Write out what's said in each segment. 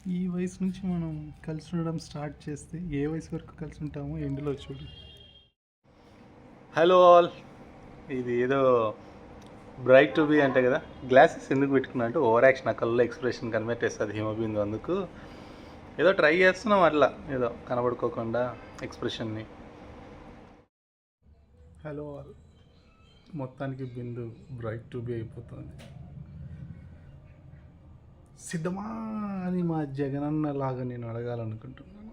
ఈ వయసు నుంచి మనం కలిసి ఉండడం స్టార్ట్ చేస్తే ఏ వయసు వరకు కలిసి ఉంటామో ఎండ్లో చూడు. హలో ఆల్, ఇది ఏదో బ్రైట్ టు బీ అంటే కదా. గ్లాసెస్ ఎందుకు పెట్టుకున్నా అంటే ఓవర్ యాక్షన్, ఆ కళ్ళలో ఎక్స్ప్రెషన్ కనిపెట్టేస్తుంది హిమబిందు. అందుకు ఏదో ట్రై చేస్తున్నాం అట్లా, ఏదో కనబడుకోకుండా ఎక్స్ప్రెషన్ని. హలో ఆల్, మొత్తానికి బిందు బ్రైట్ టు బీ అయిపోతుంది. సిద్ధమా అని మా జగనన్న లాగా నేను అడగాలనుకుంటున్నాను.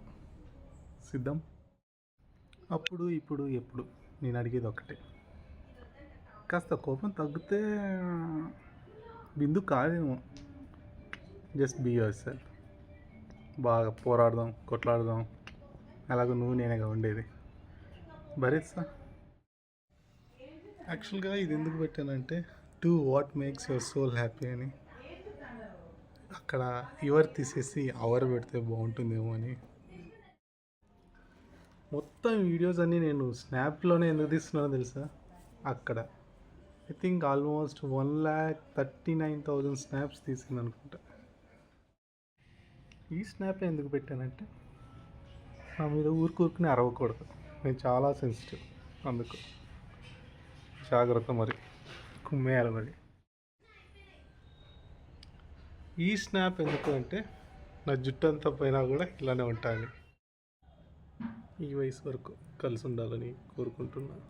సిద్ధం? అప్పుడు ఇప్పుడు ఎప్పుడు నేను అడిగేది ఒకటే, కాస్త కోపం తగ్గితే బిందు కాదేమో. Just be yourself. బాగా పోరాడదాం, కొట్లాడదాం. అలాగ నువ్వు నేనేగా ఉండేది. భరిస్తా. యాక్చువల్గా ఇది ఎందుకు పెట్టానంటే, do what makes your soul happy అని. అక్కడ యువర్ తీసేసి అవర్ పెడితే బాగుంటుందేమో అని. మొత్తం వీడియోస్ అన్నీ నేను స్నాప్లోనే ఎందుకు తీస్తున్నానో తెలుసా? అక్కడ ఐ థింక్ ఆల్మోస్ట్ 1,39,000 స్నాప్స్ తీసింది అనుకుంటా. ఈ స్నాప్ ఎందుకు పెట్టానంటే, నా మీద ఊరుకూరుకుని అరవకూడదు. నేను చాలా సెన్సిటివ్, అందుకు జాగ్రత్త. మరి కుమ్మేయాలి. మరి ఈ స్నాప్ ఎందుకు అంటే, నా జుట్టు అంతా పోయినా కూడా ఇలానే ఉంటాను. ఈ వయసు వరకు కలిసి ఉండాలని కోరుకుంటున్నాను.